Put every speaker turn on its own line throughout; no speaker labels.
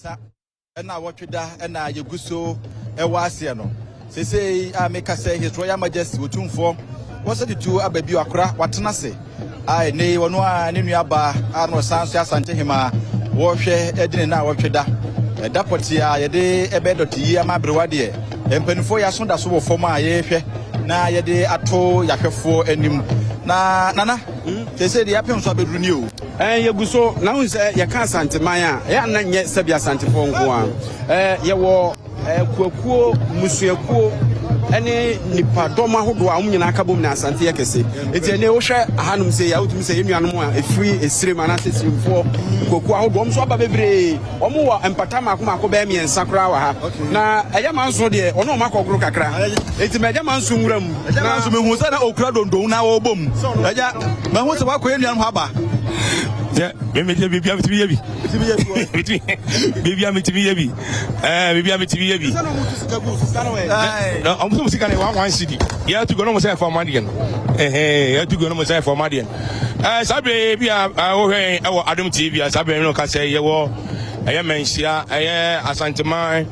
sa na wotweda na yeguso ewa ase no sesei ameka say His Royal Majesty otumfo wose ditu ababi akora watena se ai ne wono a ne nuaba ano sanso Asantehemaa wo hwe edine na wotweda dapoti a yede ebedoti yi amabrewa de empanifo ya so da so wo fom a ye hwe na yede ato yahwefo anim na nana sesei de yapem so abedru ni o
yeguso na hu se ye ka Asantehemaa a ya na nye sabia Asantefo nko a ye wo kuakuo musuakuo ene nipa dom ahodo a umnyina aka bom na Asante ye kese eti ene wo hwe ahanum se ya wotum se yenuanom a efiri esirem ana sesirimfo kuakuo ahodo om so aba bebre om wo empata mako be miensa kra wa ha na eya manso de ono makogro kakra eti meja manso nwuram
na manso mehu se na okura dondon na wo bom eja mehu se wakọ yenuanom haba
Bibia mitimi yebi. Bibia mitimi yebi. Bibia mitimi yebi. No, I'm so sick of one city. You have to go no say for Madian. You have to go no say for Madian. Sabe bia our Adom TV sabe no ka say ye wo eye mensia eye Asantehemaa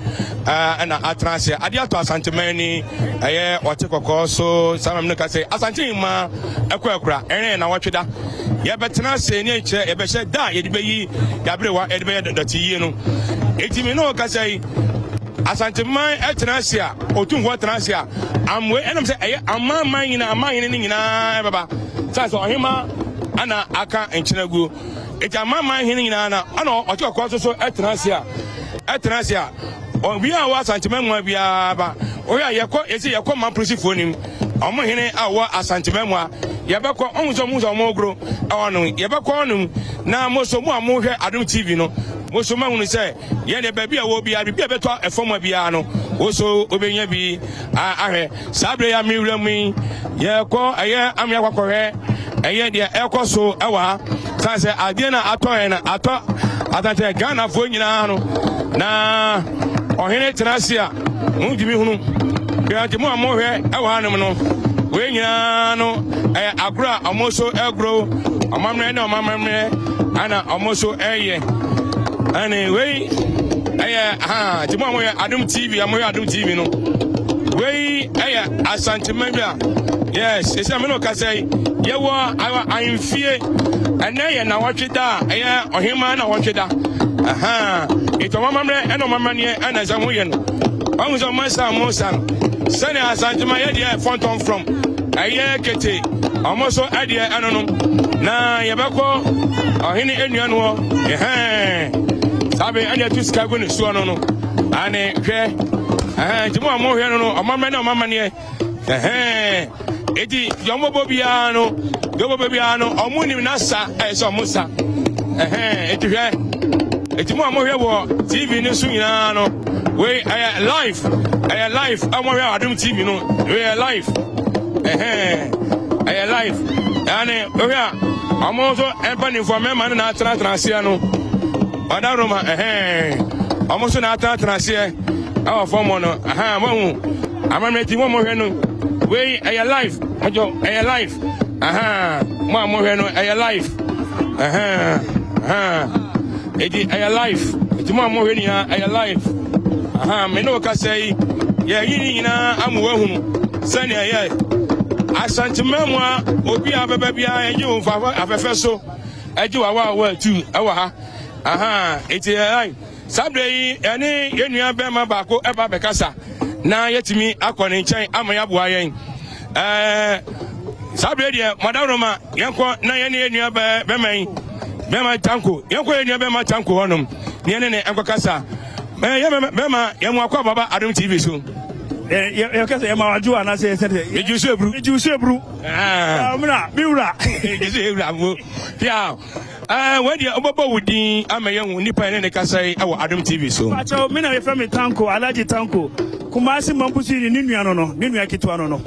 and atrase adia to Asantehemaa ni eye otekoko so sabe no ka say Asantehemaa ekwa ene na watweda ye betena se ni enche ye be she da ye de beyi yabrewa ye de be doti yi no etimi no ka say Asantehemaa etena se a otumfo etena se a amwe enam se eye amaman ni nyina baba sa so ohima ana aka enchenagu eti amaman hini nyina na ana otekoko so etena se a obi a wa Asantehemaa bia ba oya yekọ man prosifo nim omo hene a wa Asantehemaa yebekọ onzo mogro awanu yebekọ onum na mosomu amohwe Adom TV no mosomu hunu se ye ne baabi a wo bia bia beto efom bia no woso obenya bi ahwe sabre ya miwramu yekọ aye amya kwakọhwe eye de ekoso ewa sanse ade na ato atante Ghana fo nyina no na ohene tenasia mudimi hunu ya timu amohwe ewa hanum no we nyina no agura amoso egro amamre na amamre ana amoso eye ani we timu amohwe Adom TV Adom TV no we Asantehemaa yes ese me no ka say ye wo ahemfie ene ye na wotweda ohima na wotweda ito mamamre eno mamanie ana za ho ye no wanzo masa sani Asantehemaa ye de fonton from kete amoso adie anonom na ye beko ohini enua no sabe anya tu skago ne suo no ane hwe timu amohwe no amamre na mamanie eti yomobo bia no omuni na sa so musa eti hwe eti mo amohwe wo TV ni su nyina no we live amohwe Adom TV no we live live ane we amozo empani for me man na transia no odaroma amozo na transia awa form no mahu amamre ti mo hwe no we live ajo live mo amohwe no live edi live eti mo amohwe ni live me no ka say ye yini nyina amuwa hunu sani aye Asantehemaa obi ababa bia eji onfa afefe so eji wa tu ewa ha eti sabre yi ene yenua bema baako eba bekasa na yetimi akone nchen amaya boa yen sabre de madaroma yenko na yenua bema tanko yenko yenua bema tanko honum ne ne enkokasa bema yemu akwa baba Adom TV so
you can say Maju and I say, you say, Bru. Miura. Yeah. When you about with the Amayan Nipa and the Kasai, our Adom TV so. Pacho, Mina from Tanko, Alaji Tanko, Kumasi Mampusi in Ninuano, Ninuakituano.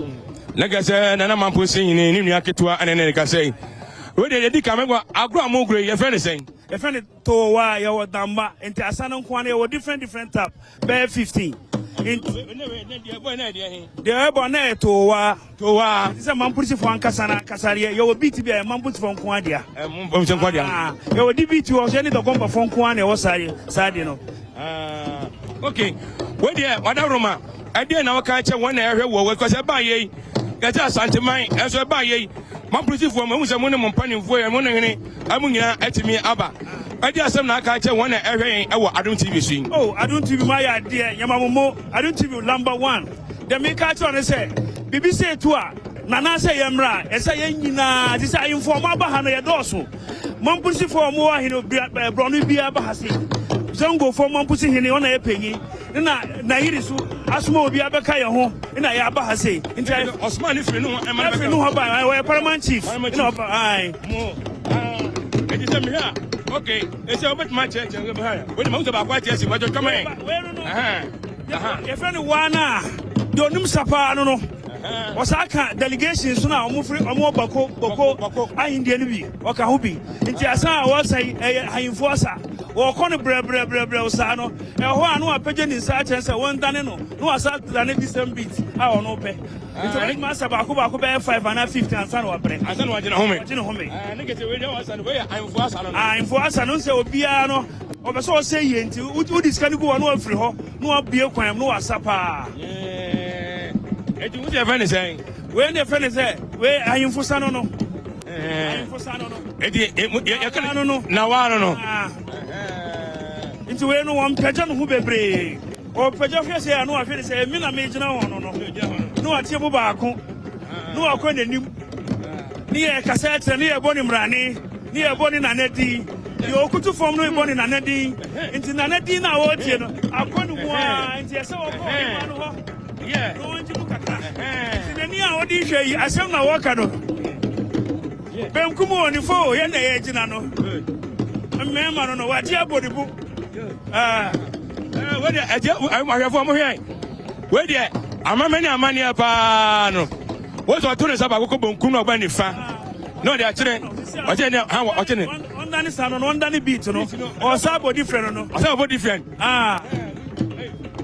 Like I said, Nana Mampusi in Ninuakitua and then Kasai. Where did they come? I'll grow more great, your friend is saying.
A friend to why you were Damba and Asanon Kwane or different tap, bear 15. The Ebony to this a Mampusi from Casaria, you will beat to be a Mampus from Quadia. You will beat you or any the Gomba from Kwane or Sadino.
Okay. Where there, Madam Roma? I didn't know catch one area because I buy ye. That's a Asantehemaa, as I buy ye. My pretty for me was a minimum penny for a money. I'm going to me, Abba. I just am not catch one area. I don't TV scene.
Oh, I don't TV my idea, Yamamomo. I don't TV number one. The make catch on say, BBC tour. Nana say Yamra, and say Yina, this I inform Abahana Dosso. Mampusi for more, he will be Brownie Bia Bahasi. Zongo for Mampusi in the honor penny. Na irisu asmo obi abeka ho na ya ba ha sei nti
Osman if you know am
I know about I paramount chief no ai
it is me here okay it's about my church and go higher when the ba kwa church what come in
your friend wana donum sapa no osaka delegation so na omo bako ahindie no bi oka ho bi nti asa wa sai ahimfosa wo kono bre osa no ho anu apege ni sa chense won dane no asa dane di same beat a ono pe nti ma sa bako be 5 and 50 ansa no bre
ansa no wagina home
negete we dey asa no we ahimfosa no se obia no obeso say ye nti u discan go no afiri ho no abie kwan no asa pa
Eti wo dey friend say
we dey friend say we ahimfosa no ahimfosa no
eti ya kana
no
na wa no
nti we no won peja no hu bebre o peja fe say no afiri say mi na me gina ho no atie bo baako no akọ nanim ni e kasa etre ni e boni mrani ni e boni nanedi yo okutu fom no e boni nanedi nti nanedi na wo tie no akọ no mu a nti e se wo ko no ho yeah no nti bu kaka nti ni a odi hwe yi asem na wo ka no bem kumo oni fo ye na ye gina no mmema no wa tie abodibu
we dey aje ahwefo mo hwe we dey amamene amane pa no wo so to ne saba kokko bonkum no gba ni fa no dey akire oje ne ha oje ne
ondani sa no ondani beat no o sa body friend no
o sa body friend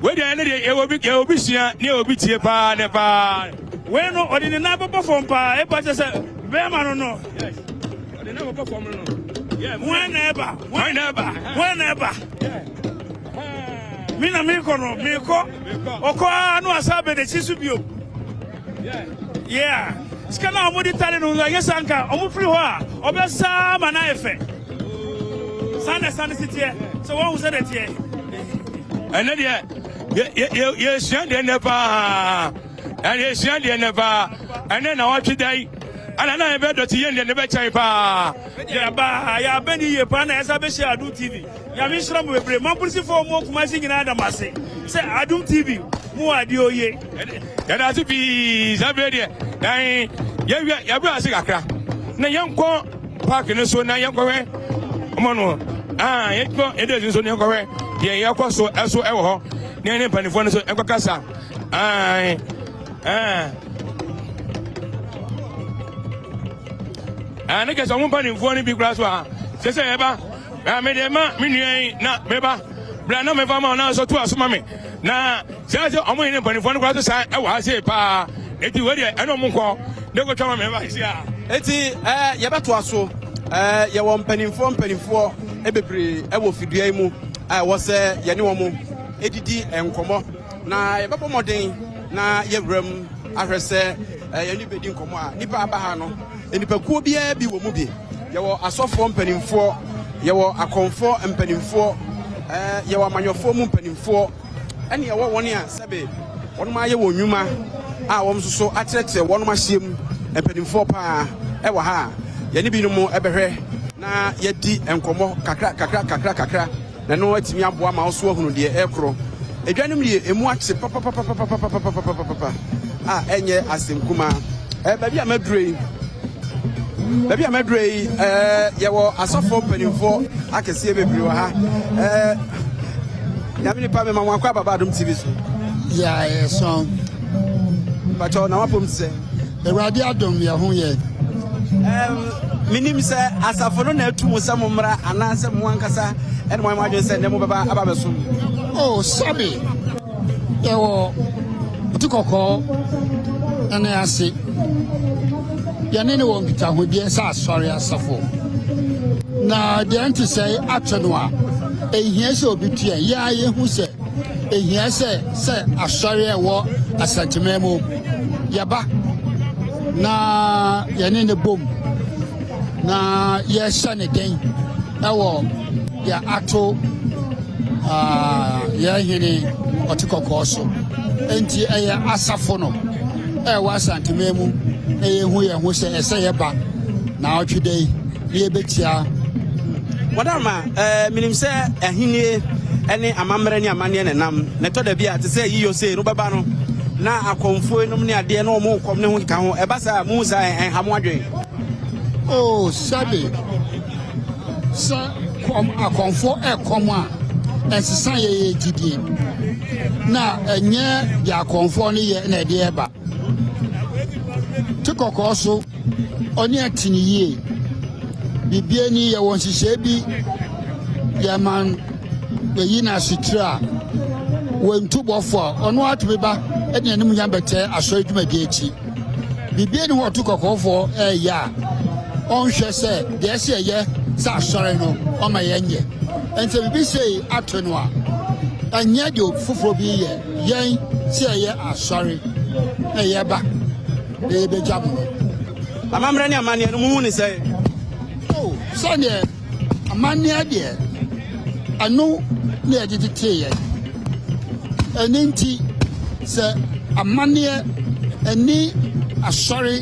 we dey ene dey e obi sia ne obi tie pa ne pa
we no odi ne na baba form pa e pa se be ma no
yes odi na baba form no yeah
whenever
yeah
mina miko oko anu asabe de chisu bio yeah skana omudi tale no ya sanka omufri ho a obesa ma na efe sana sitie so won say that here
ene de ye sian de ne pa and ye sian de ne pa ene na wa twidai ana na e be doti ye ne be chai pa
ya beni ye pa na esa be share Adom TV ya mi shira mo bebre man polisi for mo kuma si nyina Adam ase say Adom TV mo ade oye
ya da bi zabe de dan ya bi ase kakra na yanko park ne so na yanko we omo no yanko e de so ne yanko we ye yakọ so eso e wo ho ne panifo ne so e kokasa ne ke so mo panifo ne bi kura so a se e ba me de ma me nuan na me ba bra na me fa ma na so to asoma me na se omo ne panifo ne kura so sa e wo ase pa eti we de eno mo nko de ko twa me ba isi a
eti ye beto aso ye wo mpanimfo ebebre e wo fidua mu wo se ye ne wo mu edidi enkomo na ye bebo moden na ye wram ahwese ye ni bedi nkomo a nipa aba ha no nipa kuo bia bi wo mu bi ye wo asofo mpanimfo ye wo akonfo mpanimfo ye wo amanyofo mu mpanimfo ene ye wo woni a sebe won ma ye wo nwuma a wo msoso akyerete won ma hyem mpanimfo pa e wo ha ye ni bi no mu ebehwe na ye di enkomo kakra na no atimi aboa ma so ahunu de ekro edwanim de emu ache papa enye asemkuma baabi amadrei ye wo asofo panimfo akese bebre wa ha yamini pa me ma akwa baba Adom TV so
ya song
bacho na wapom se
Ewurade Adom ya ho ye
minim se asafo no na atu musam mra anase mo ankasa ene mo adwen se ne mo baba ababeso
oh sabi ewo utikoko ene ase yane ne won kita ho bi ensa asori asafo na de anti say atwe no a ehia sɛ obitua ya yehu sɛ ehia sɛ asɔre ɛwɔ Asantehemaa mu yaba na yɛne ne bom na yɛhyɛ ne den ɛwɔ yɛ ato yɛhene ɔte kɔkɔɔ so enti ɛyɛ asafo no ɛwɔ Asantehemaa mu na yɛhu yɛho sɛ ɛsɛ yɛba na ɔtwe dɛ yɛbɛtia
Wadama minim sɛ ahenie ɛne amammerɛ ne amanneɛ ne nam ne tɔ da bi a te sɛ yiyo sei no bɛba no na akɔmfoɔ nom ne adeɛ na ɔmo kɔm ne ho ka ho ɛba saa mu saa ɛnhamo adwen
sabe sɛ akɔmfoɔ ɛkɔm a ɛnsesa yɛyɛ gyidie na ɛnyɛ de akɔmfoɔ no yɛ na ɛde ɛba te kɔkɔɔ so ɔne atene yie bibie ni yɛ wɔn hyehyɛ bi yɛman yɛyi na asitire a wɔntu bɔfo a ɔno atumi ba ɛde anim nya bɛtɛ asɔre dwumadie akyi bibie ni hɔ ɔto kɔkɔɔfoɔ ɛyɛ a ɔnhwɛ sɛ deɛ ɛsɛ ɛyɛ sɛ asɔre no ɔma yɛnyɛ ɛnti bibi sei ato no a ɛnyɛ deɛ foforɔ bi yɛ yɛn sɛ ɛyɛ asɔre na yɛba na yɛbɛgya mo
amammerɛ ne amanneɛ no muhu ne sɛ
sɛdeɛ amanneɛ deɛ ɛno ne yɛde tetee yɛn ɛno nti sɛ amanneɛ ani asɔre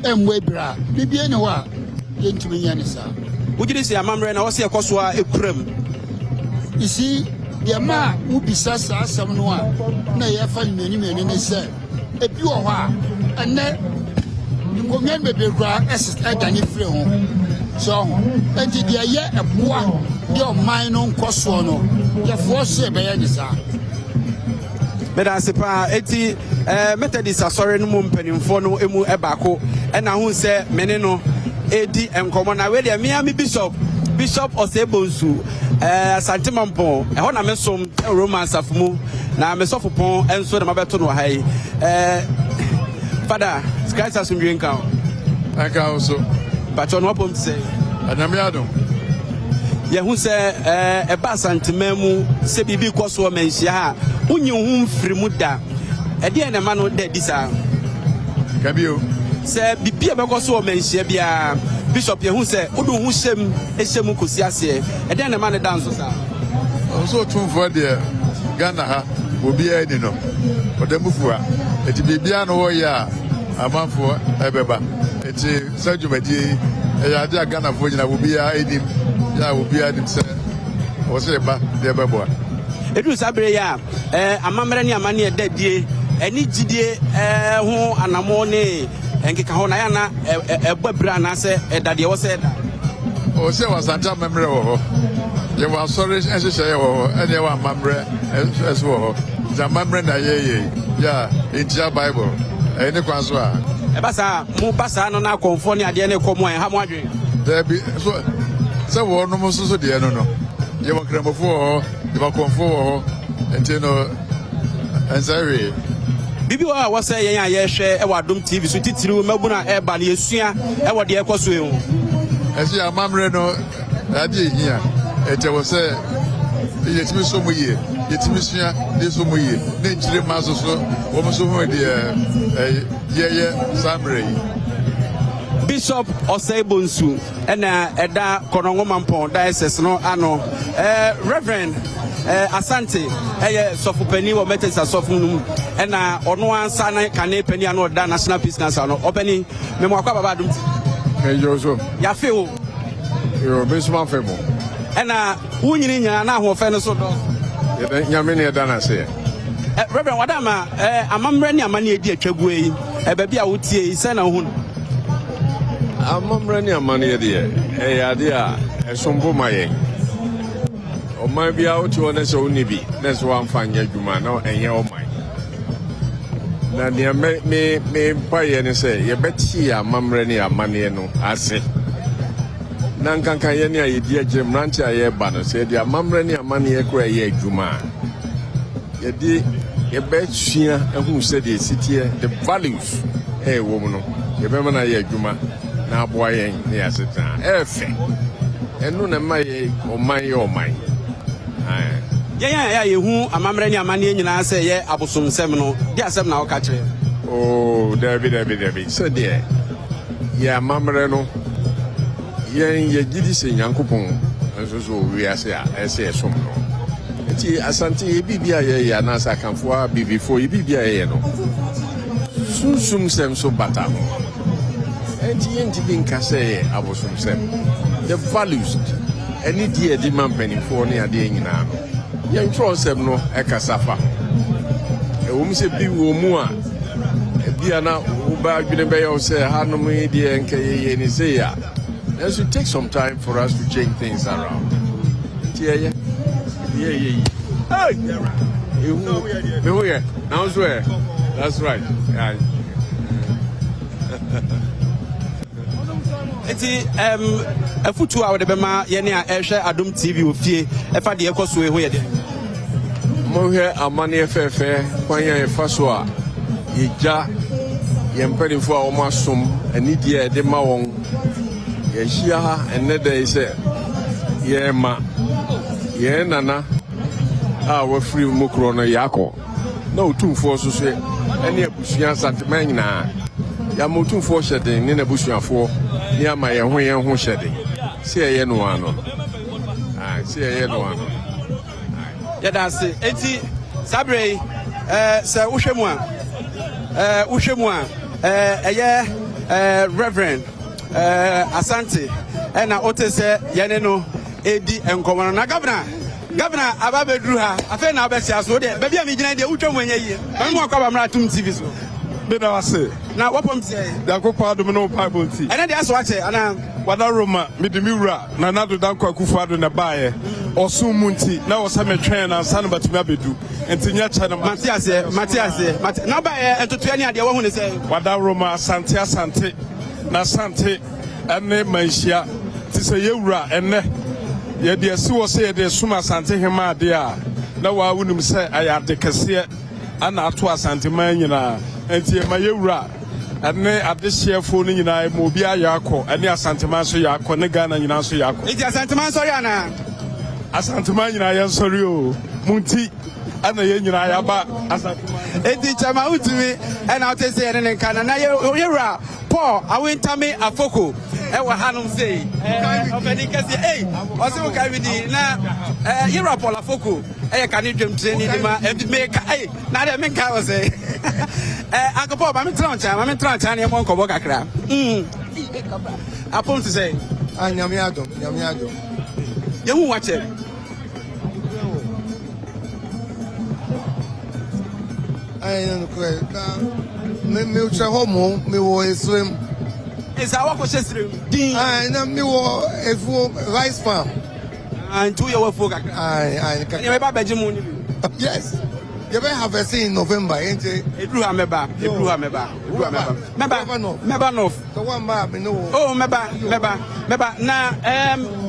ɛmmɔ ebira bibie ne hɔ a yɛntumi nyɛ ne saa
wogyere sɛ amammerɛ na wɔsɛ ɛkɔ so a ɛkuram
isi deɛ ma a wobisa saa asɛm no a na yɛfa no mmienu ne sɛ ebi wɔ hɔ a ɛnɛ nkonnwa no bebree koraa ɛdane firi ho so enti deɛ yɛ ɛboa deɛ ɔman no nkɔ soɔ no yɛfoɔ so ɛbɛyɛ ne saa
meda ase paa eti Methodist asɔre no mu mpanimfoɔ no emu ɛbaako ɛna ho sɛ mene no edi nkɔmɔ na wɛdeɛ miami bishop Osebonsu Asantehemaa mpɔn ɛhɔ na mesom Roma asafo mu na mesɔfo pɔn ɛnso na mabɛto no ha yi Father Christ asomdwe nka ho
aka also
patro no apom say
Adom
yehu sɛ ɛba Asantehemaa mu sɛ bibi kɔ so manhyia ha unyi ho mfiri mu da ɛdeɛ na ma no da di saa
kabio
sɛ bibi a bɛkɔ so manhyia bia bishop yehu sɛ wodo ho hyɛm kosi aseɛ ɛdeɛ na ma no da nso saa
so tumfo de Ghana ha obi ani no ɔdamufua eti bibia no wɔ ya amanfo ɛbɛba eti sɛ dwumadie ɛyɛ ade a Ghana fo nyina obi a enim ya obi a nim sɛ wɔsɛ ba de ɛbɛboa
edu sabere ya amamere ne amane ɛda die ɛni gidie ho anamo ne enkeka ho na ya na ɛbɔ bra na sɛ ɛda de wɔsɛ ɛda
o sɛ wasanta memre wɔ hɔ ye wa sorry ɛhyehyɛ yɛ wɔ hɔ ɛne wa amamere ɛso wɔ hɔ zamamere na yeye ya intia bible ɛne kwan so a
ɛbasa mo basa no na konfo ne ade ne kɔmɔ ha mo adwen
there be so sɛ wɔ no mo so deɛ no ye wa kramofo wɔ hɔ ye wa konfo wɔ hɔ enti no ɛnsɛre
bibi wa wɔsɛ yɛn a yɛhwɛ ɛwɔ Adom TV so titiriw mabuna ɛba ne yesua ɛwɔ de ɛkɔ so yɛn
ɛsi amamere no ade ehia ɛtɛ wɔ sɛ yɛtimi so mo yie yɛtimi sua de so mo yie ne nkyire ma so wɔn so ho de yɛyɛ samre yi
Bishop Osebonsu ɛna ɛda Konongo Mampɔn diocese no ano Reverend Asante ɛyɛ sɔfopani wɔ Methodist asɔfo no ɛna ɔno ansa na kane pani ano ɔda National Peace Council no ɔpani memo akwa baba Adom
ɛyɛ so
yafe o
yo besuma femo
ɛna wunyini nya na ahoɔfɛ no so dɔ
nyame ne ɛda na se
Reverend wadama amammerɛ ne amane edi atwagu yi baabi a wotie yi sɛ na hu
amammerɛ ne amane deɛ ɛyɛ ade a ɛsombo ma yɛn ɔman bi a wote hɔ ne sɛ wonni bi ne sɛ woamfa nyɛ adwuma na ɛnyɛ ɔman na nea me mpayɛ ne sɛ yɛbɛtee amammerɛ ne amaneɛ no ase na nkanka yɛ ne a yɛdi agyere mmerante a yɛreba no sɛ yɛde amammerɛ ne amaneɛ kora yɛ adwuma a yɛbɛsua ahu sɛdeɛ ɛsiteɛ the values ɛwɔ mu no yɛbɛma no yɛ adwuma na aboa yɛn ne yɛasetena ɛfɛ ɛno na ma yɛ ɔman
Yeah, who Amamere ni amani nyina say ye abosom sem no. Dia sem na oka kire.
Oh, David. So there. Yeah, Amamere no. Ye gidi se Nyankopon. So we are say som no. Enti asante bibia ye ya na sa kanfo a bibifo bibia ye no. Sunsum sem so bata. Enti enti bin ka say abosom sem. The values any dear demand penny for near the nyina no. Yen tro sem no e kasafa. E wo mi se bi wo mu a e bia na wo ba adwene be yo say hanom e die enke ye ni say ya. It should take some time for us to change things around. Yeah. Hey! Now swear. That's right. Yeah.
Eti afutu a wode bema ye ne a ehwe Adom TV ofie efa de ekoso eho ye de.
Mo hwe amane fefe kwanya efa so a yeja ye mpedifo a o masom ani die de ma won ye hia ha enne de se ye ma ye nana a wa free mu kro no yakọ na otumfo so so ene abusua Asantehemaa nyina ya motumfo hyeden ne na abusuafo ne ama ye ho hyeden se ye no ano se ye no ano
ya da se eti sabre se wohwemu a eye Reverend Asante na otese yene no edi enkomo na governor ababedru ha afa na abesia so de bebia mi gina de utwa mwanya yie me mo akwa bamra tum TV so
be na wase
na wopom se
da ko pa Adom no Bible ti
ene de aso ache ana
wada Roma midimiwura na nado danko akufu ado na baaye osun munti na wo sa metwen na ansa no batumi abedu enti nya cha na
Matias na baaye entoto ani ade wo hu ne se
wada Roma asante na asante ene manhia ti se yewura ene ye de si wo se ye de suma Asantehemaa de a na wa wunim se ayade kese ana ato Asantehemaa nyina enti ma yewura ene adehyiefo no nyina mo bi ayakọ ene Asantehemaa so yakọ ne Ghana nyina so yakọ
enti Asantehemaa so ya na
Asantehemaa nyina ye sori o munti ana ye nyina ya ba Asantehemaa
enti chama utumi ena otese ene ne kana na yewura Paul awentame afoko ewa hanum say obedi kase osi wo kai widi na yewura Paul afoko kani dwem training de ma make na de menka wo say akopo ba me trancha na mo nkobo kakra apon to say
nyame Adom
yehu wache
no kwe me ucha homo me wo esrem
esa wa ko sesrem din
na me wo efu rice farm
antu ye wo fu kakra
kakra
ye ba beji mu ni
yes you better have a in November ain't it
edru ha meba no
so one ba me no
oh meba na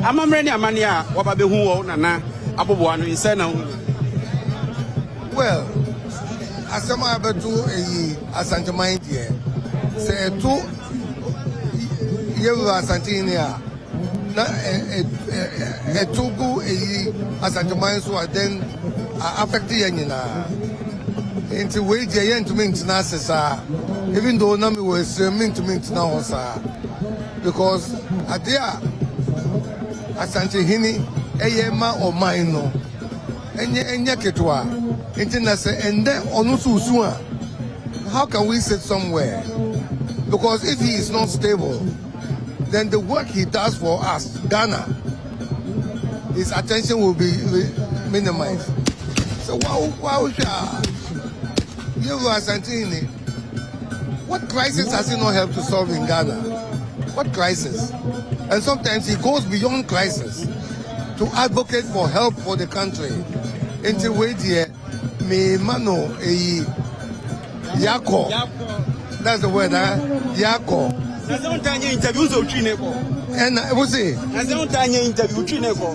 Amamere ni amani a wa ba be hu wo nana abobo anu inse na hu
well asama abetu Asantehemaa die se tu yewu Asantehemaa na etugu Asantehemaa so then affect yanyina into we je yentiment na sesa even though na me was mint na hosa because adia Asantehemaa eyema o mine no enye ketwa na say and then onususu a how can we sit somewhere because if he is not stable then the work he does for us Ghana his attention will be minimized so wow you Asantehemaa what crisis has he not helped to solve in Ghana what crisis and sometimes he goes beyond crisis to advocate for help for the country until we dear me mano yako that's the word yako
interviews of Chineko
and I was say
interview Chineko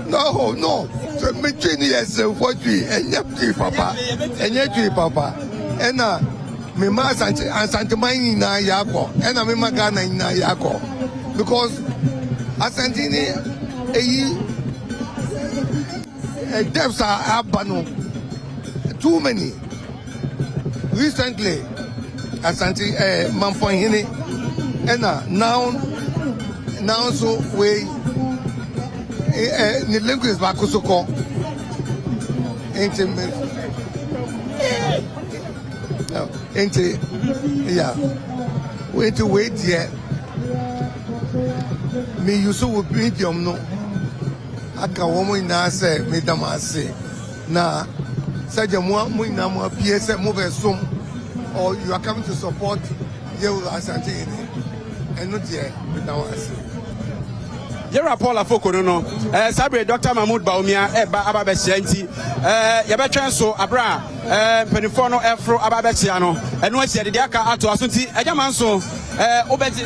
no so me Chini yes what we and papa and me ma Asantehemaa na yako and me ma Ghana na yako because Asantehemaa debts are happening. Too many. Recently, Asante Mampohini, and now so we the linguist Bakusoko wait to wait yet. Me you so will bring you no. Aka woman na say me damase na say jamwa mu na mo PSM mo be som or you are coming to support you Asante and not here with our
Yera Paul Afoko no Sabre Dr. Mahmoud Baumia eba ababehia nti yebetwen so abra penifo no efro ababehia no eno ahia de aka ato aso nti agyaman so obeti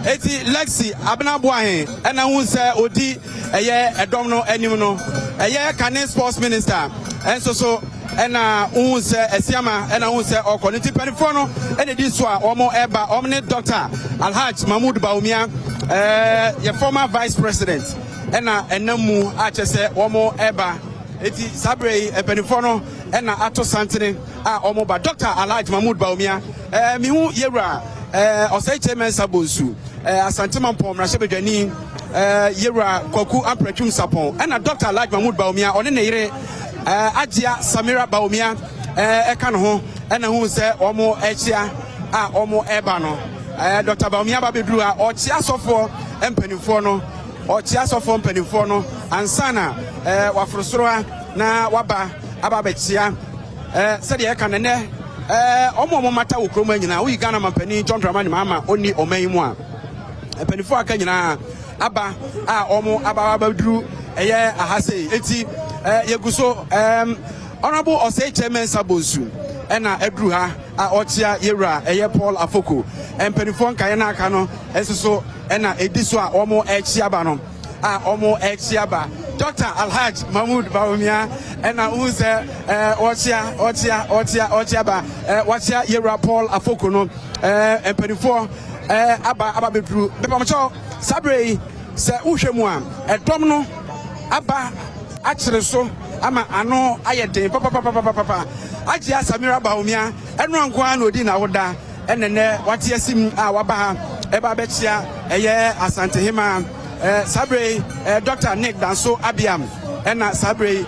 eti Lexi abnabo ahen ena hu se odi eye edom no anim no eye Kane sports minister enso so ena hu se esiama ena hu se okoniti penifo no ene di so a omo eba omne Dr. Alhaj Mahmoud Baumia your former vice president ena enamu achese omo eba eti Sabre penifo no ena ato santene a omo ba Dr. Alhaj Mahmoud Baumia mi hu yewra Asantehemaa Sabonsu Asantehemaa mpom na shebedwani yewra Kwaku Apretwum Sapon ena Dr. Alhaj Mahmoud Baumia one ne yire Ajia Samira Baumia eka no ho ena hu se omo echia a omo eba no Dr. Baumia babedru a ochia sofo empanifo no ochia sofo empanifo no ansana wafrosoro na waba ababechia se de eka ne omo mata wo kroma nyina wo Ghana mampani John Dramani mama oni oman mu a empanifo aka nyina aba a omo ababedru eye ahase eti yeguso honorable Asantehemaa Sabonsu ena edru ha a ochia yewra eye Paul Afoko empanifo nkaye na aka no enso ena ediso a omo echiaba no a omo echiaba Dr. Alhaj Mahmoud Baumia ena uze ochia ba wachia yewra Paul Afoko no empanifo aba bedru bepamcho Sabre se uhwemu a edom no aba achire so ama ano ayeden papa Ajia Samira Baumia eno anko na odi na woda enene wate asim a waba ha eba bechia eye Asantehemaa Sabre Dr. Nick Danso Abiam ena Sabre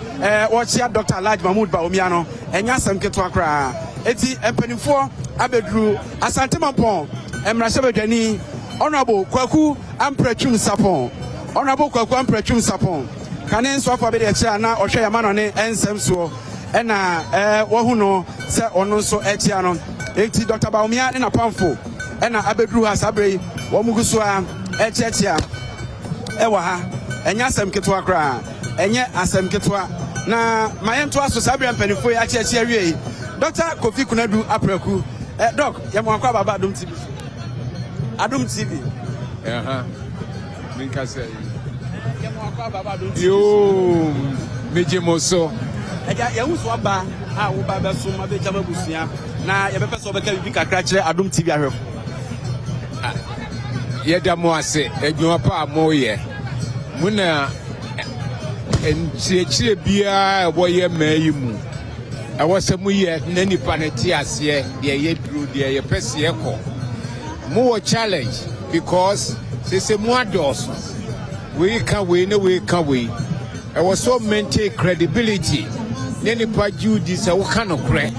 wochia Dr. Alhaj Mahmoud Baumia no enya samketo akra eti empanifo abedru Asantehemaa pon emra shebedwani honorable Kwaku Apretwum Sapon honorable Kwaku Apretwum Sapon Kane so afa be de chia na ohwe yamano ne ensem so ena wohu no se ono so echia no enti Dr. Baumia ne na pamfo ena abedru ha Sabre wo muguso a echia ewa ha enya asem ketwa kra enye asem ketwa na mayento aso Sabre mpanifo ya chia wie Dr. Kofi Konadu Apreku doc yamo akwa baba Adom TV Adom TV
minka say yo meje moso
eja ya huso aba a wo baba so ma be jama busia na ye be pese obeka bibi kakra kire Adom TV ahwef
ye da mo ase edwuma pa amoye muna enchire bia eboye mayi mu awose mu ye na nipa ne ti ase de ye duro de ye pese ye ko mo wo challenge because se mo ados we can we I was so maintain credibility nani pa Judy say wo kan okre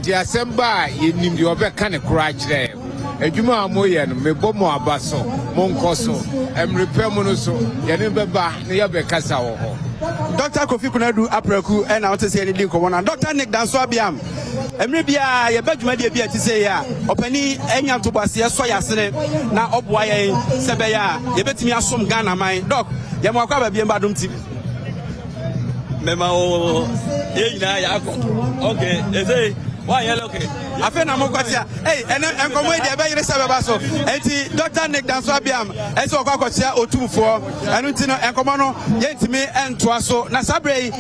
di asemba ye nim di obeka ne kra kire adwuma amoye no me bomo abaso mo nkoso emrepe mo no so ye ne beba ne ye be kasa wo ho
Dr. Kofi Konadu Apreku ena wote se ni link ko na Dr. Nick Danso Abiam emre bia ye badwuma de bia ti se ya opani enya to base so ya sene na oboa ye sebe ya ye betimi asom Ghana man doc ye mo akwa ba bia Adom TV
mema o ye nyina ya akọ okay eze why yellow okay
afa na mo kwatia ene enkomo e de be yire sebe ba so enti Dr. Nick Danso Abiam ese okwa kwatia otumfo enu ti no enkomo no ye ntimi entoa so na Sabre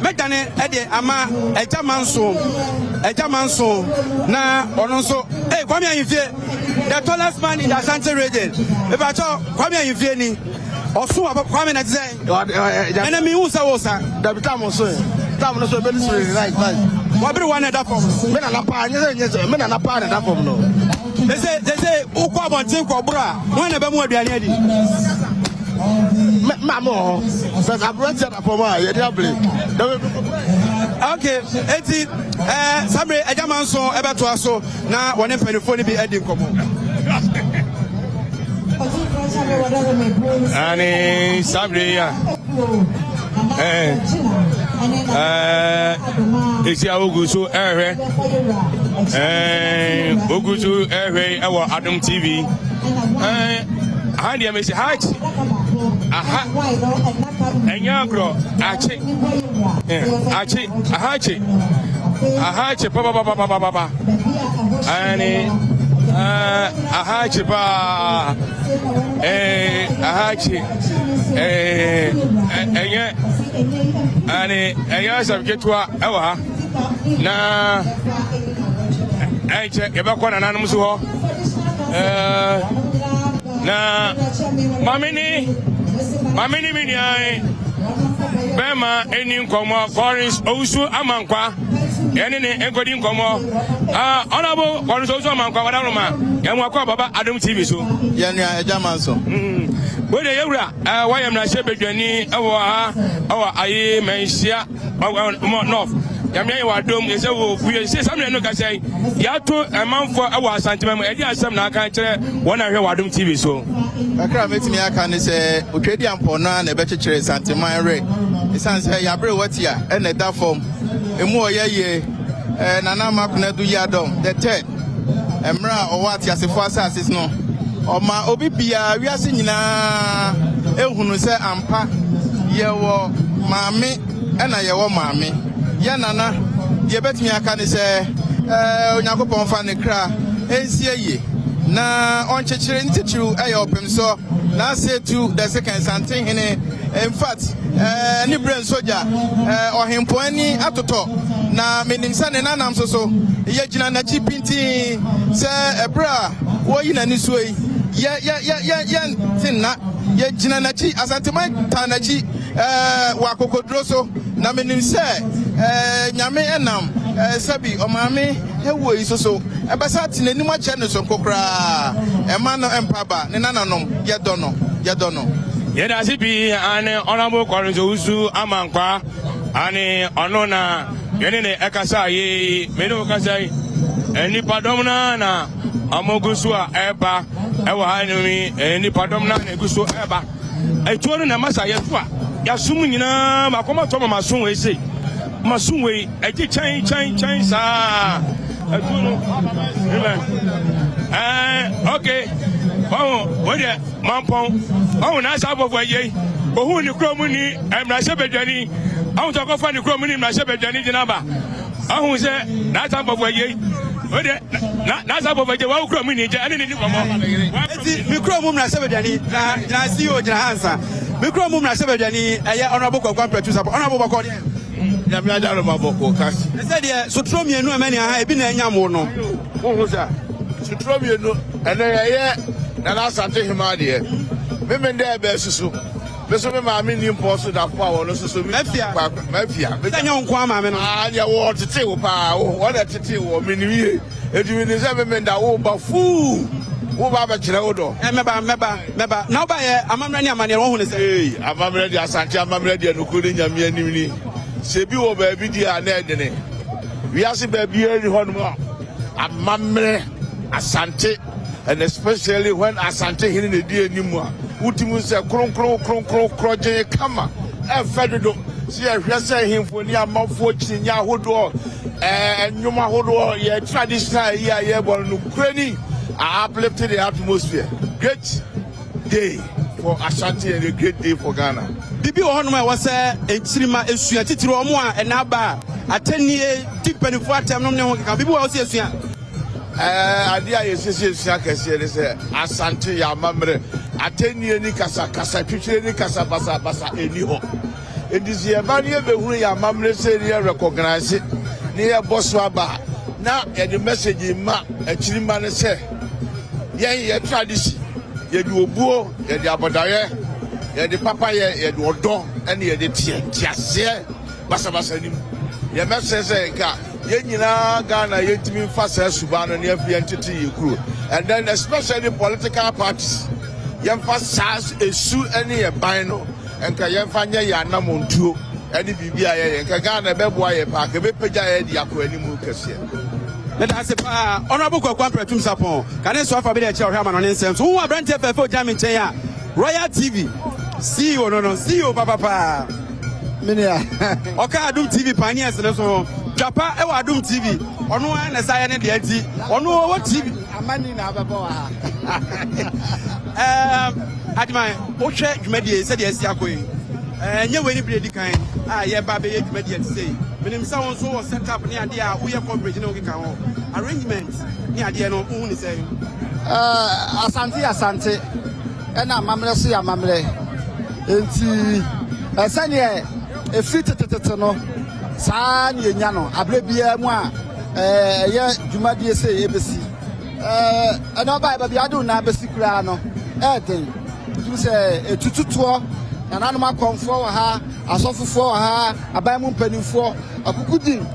medane e de ama ejamanso na ono nso Kwame Ayimfie the tallest man in the Asante region ebacho Kwame Ayimfie ni Osu aba kwame na tse. Ena mi hu sa wo sa.
Da bitam so. Tam no so be so right.
Wabiri one that form.
Me na pa anya me na pa na that form no.
They say ukwa bontin ko bra. Won na be mu aduane adi.
Mamo. So I brought that for my ye diable.
Okay, eti Sabre Ejaman so ebeto aso na wone mpanifo ni bi edi nkomo.
Ani Sabre ya. Esi Ogusu ehwe. Ogusu ehwe ewo Adom TV. Handi amesi hat. Aha. Enyagro achi. Achi, ahachi. Ahachi papa. Ani ahachi pa. Ahachi. Enye ani enye sabjetwa ewa na enche yebakwa na nanum so ho na mamini mini ai bema eni nkomo Collins Owusu Amankwa eni ne enkodi nkomo honorable Collins Owusu Amankwa wadaroma yamwa kwa baba Adom TV so
yanua Ejaman so
wode yewura wayam na shebedwani ewo ha ayi menhia north yamye wa Adom ese wo buye se samne no ka sei yato emanfo ewo Asantehemaa edi asem na aka kire wona hwe wa Adom TV so
akra metimi aka ne se otwedi ampona na ebekekere Asantehemaa re isanse yabre watia ene da form emu oyeye nana ma Konadu Yiadom the third emra owati asefo asase no oma obi bia wiase nyina ehunu se ampa yewo maame ena yewo maame ye nana ye betimi aka ne se Onyankopon fa ne kra ensieye na onchechire ntichiru eyopem so na say to the second Asantehemaa in fact ni brain soldier ohempo ani atoto na menimsa ne nanam so ye gina na chi pinti se ebra wo yi na ni so yi ye tinna ye gina na chi Asantehemaa ta na chi wa kokodro so na menimse nyame enam sabi omame ewo yi so ebasa tinani ma che ne so kokra ema no empaba ne nananom ye dono
yeda sibi ane honorable Collins Owusu Amankwa ane onona yene ne ekasa ye meno kasa eni padom na amogusu a eba ewa hanumi eni padom na egusu eba etuono na masa yefa yasum nyina makoma to masun we sei masun we eji chan sa etuono okay wode mampon na sabo boye ohu ni kromu ni emrase bedwani ahun to ko fa ni kromu ni emrase bedwani dinaba ahun se na sabo boye wode na sabo boye wa kromu ni je ene ni komo
eti mi kromu emrase bedwani na CEO jina hansa mi kromu emrase bedwani eye honorable Kwakwan producer honorable bako de
na mi adaro maboko kasi
se de so tro mienu amani ha ebi na enya mo no
wo sa sutro mienu ene ye na Asantehemaa de me nda be susu beso me maame ni mposo da fo a wono susu mi mafia
nya nko ama me no
ya wo tete wo pa wo na tete wo me ni wie edumi ni se me nda wo ba fu wo ba ba kire wo do
meba na ba ye Amamere ni amane wo hu ne se
Amamere de Amamere de no kuri nyame anim ni se bi wo ba bi di a na edene wiase ba bi eri hono Amamere Asante, and especially when Asantehemaa ne di animu utimu se kronkron je kama e fedodo si e hwese himfo ni amafo chinya hodo nyuma hodo ye traditional ye bol no krani uplifted the atmosphere. Great day for Ashanti and a great day for Ghana.
Bibi ohonoma e wose enchirima esua titiri omo a enaba atanie tipani fo atem no ne ho keka bibi wo se esua
adia yesese esua kese ne se Asante ya Amamere atanie ni kasa twitwire ni kasa basa eni ho edisi e ba ne be huru ya Amamere se ne recognize ne ye boss aba na ye the message ma achirima ne se ye tradition ye di obuo ye di abodaye
ye de papa ye de odo ene ye de tiase basabasa nim ye message ka ye nyina Ghana ye timi mfa sa suba no ne afia ntete ye kuro and then especially political parties ye mfa sa esu ene ye ban no enka ye mfa nya ya namontuo ene bibia ye enka Ghana beboa ye pa ka bepeja ye di akọ animu kese.
Let us say, Honorable Kwampre Tumsapon, can I swap a bit of Chairman on incense? Who are brand for Jamin Chaya? Royal TV. CEO, no, CEO, Papa. Minia. Okay, Adom TV pioneers, so Japa, Adom TV. On one as I am the LT. On what TV? Amani Nababoa. Admire, Oche, Media said yes, Yakui. And you will be the kind. Yeah, Baby, Media say. When someone so set up near the we are coverage arrangements near the no only say Asante and Amamere see Amamere enti asanye e fit no san ye nya no abrebia mu a ye dwumadie say ebesi and oba ba bia do na besi kura no den you say etututo na nanoma konfo ha asofofo ha abamu mpanimfo akukudin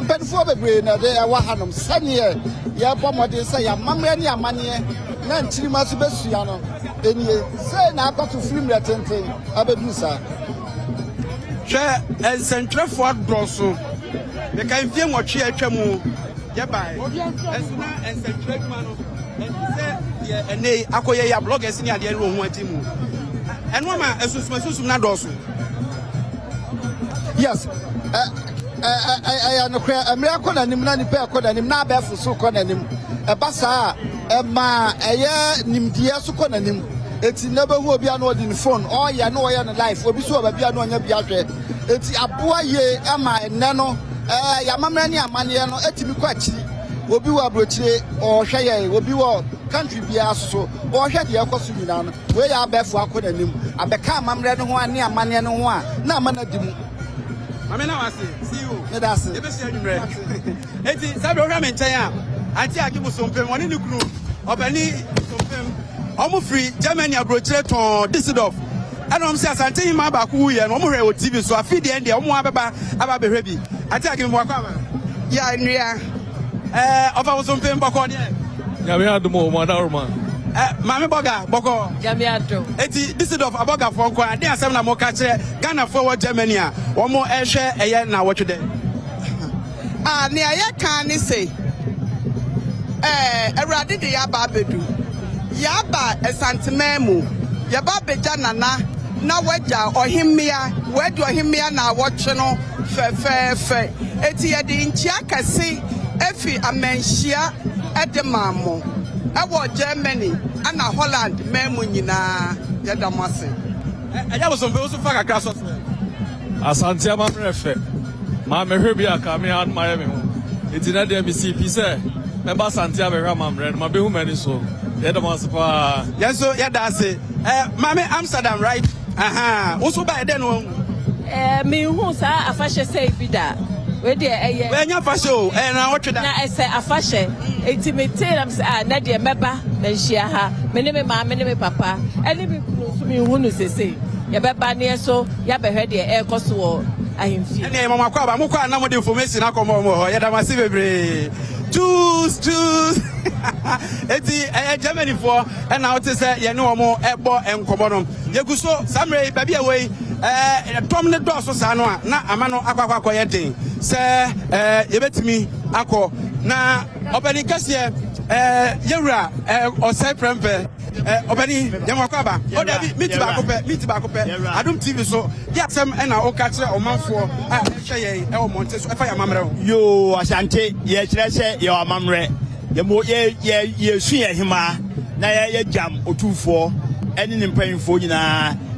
mpanimfo bebre na de wa hanom sanye ye bomode say ya mamre ne amane na ntirima so besua no enie say na akoto film retenten abedu sa hwe ensentrefo adroso be kan fie nwotwe atwamu ye bai esuna ensentrefo no say ye ene akoye ya bloggers ni ade ro ho atimu and woman susum na dosu. Yes. I am a miracle and Nimani Percod and Nimna Befu Sukonanim. A bassa, a ma, a year Nimdia Sukonanim. It's never will be annoyed in the phone, or ya know I am alive, or be so be annoyed in Biatre. It's a boy, Emma and Nano, Yamamania Maniano, Etimiquachi, will be a broche or Shaye, will be what country be so, or Shady Acosuminan, where I bear for Akodanim. I become Mamre one near Maniano one, no manadimu. I mean, I see you. That's it. It's Sabra Mentaya. I think I give you some pay one in the group of any almost free Germany approach to Düsseldorf. I don't say Asantehemaa Baku and Amamere TV, so I feed the end. I'm about be ready. I take him more. Yeah, of our some pay back on here. Yeah, we had the more Madarma. Mami Boga, Boko, Jamiato. Eti, Düsseldorf, Aboga for Kwa, they are some more catcher, Ghana forward Germany. One more air share a year now. What today? Ah, near can say, Eradi de Yaba Bedu Yaba, a Santememu, Yaba Bejanana, now wedja or him mea, where do him mea now watching no fair. Eti, the Inchiaka say, Effie, a menshia at the Mamo. I was Germany and Holland, Memunina, Yadamasi. And I was on those who fuck across us. Asantehemaa refe. Mamma Herbia coming out Miami. It's in a DMC, say, Member Asantehemaa Mamre, my behu many so. Yadamas. Yes, so that's it. Mammy Amsterdam, right? Aha. Also by then, me who's a fashion say be that. When you're fashion, and I watch that. I say a fashion. It's imitated. I'm saying, Nadia Meba, then she ha, many papa, and if you who say, Yabba near so, Yabba heard the air cost war. I am feeling. And Mamma Quaba, Muka, no more information. I come over, Yadamasi. Choose. It's Germany for, and now to say, you know more airport and Commodum. Yaguso, Samuel, baby away. Prominent doors for Sanoa, na Amano Aqua Coyeting. Sir, you bet me, Ako. Na opening Cassia, Yura, or Cyprempe, opening Yamakaba, or meet tobacco, Adom TV. So, yes, some and our catcher or month for Shaye, or Montes, if I am Amamere. You Asante, yes, let's say your Amamere. The more ye see hima, na ye jam or 2-4, and in paying for you.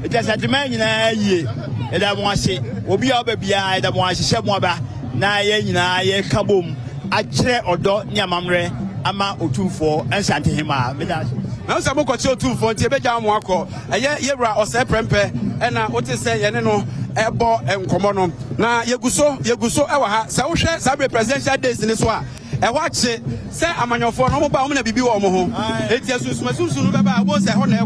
It is at the man in a year, and I want to say, Obi Abia, that wants to say Moba, na ye kaboom, a chair or dot near Mamre, Ama or 2-4, and Asantehemaa. Now, some got so 2-4, Tibet Wako, a year or Cyprempe, and I what to say, and no airport and Commodum. Now, Yaguso, our Sausha, Sabre presidential days in this one. I watch it, say, I'm on your phone, I'm about to be home. It's just my soon, I was a honor.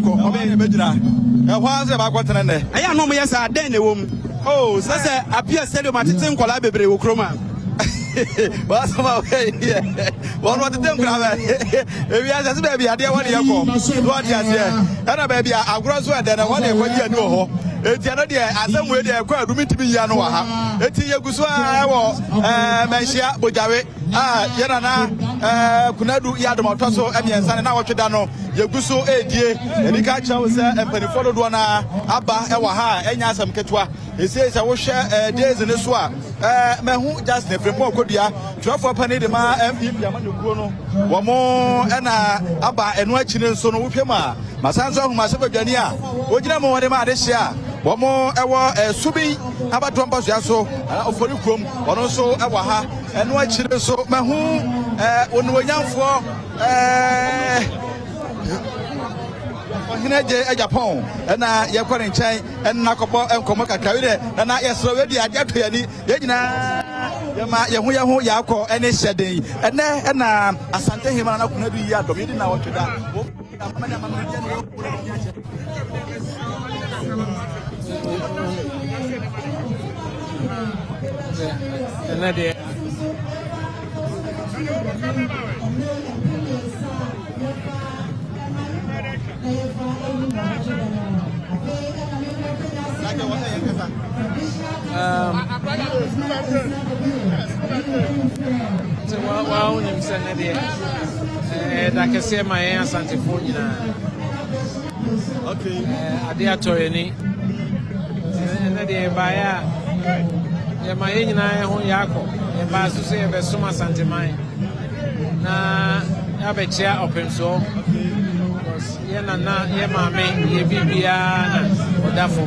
Why say about quantity?
I am no more yes, I then a woman. Oh, so say appear stadium at the same collaborative with Chroma.
But somehow, one what the thing, if you ask baby, I didn't want to go. What yes, and a baby, I grow so then I want to go no. It's another as some way they are quite to be Yanoa. It's Yaguswa, Mensia, Bojawe, Yanana, Konadu Yiadom, Tosso, and San and our Chedano, Yaguso, and the catcher was and Penny one Abba, Ewaha, and Yasam Ketwa. He says, I will share days in the swap. Mehu just never more could ya. 12 penny the ma MP Yamanu Grono. One more and Abba and watching in Sono Pima. Masanzo, Masaba Jania. Ojamo, what am I this year? One more hour, Subi, about Trumpas Yaso, for you come, one also Awaha, and watching so Mahu, when we're young for Hinaje Japan, and Yakon in China, and Nakopo and Komoka Kavide, and I yes already at Yapani, Yahu Yako, and a shedding, and Asantehemaa Konadu Yiadom, you didn't know what to do.
Well, him send it. I can say my Asantehemaa.
Okay.
Adia Toyeni. And the Baya. My and I own Yako. And Basu say a Suma Asantehemaa. Na Abecha open so. Because Yana, Yamame, Yabibia, or that for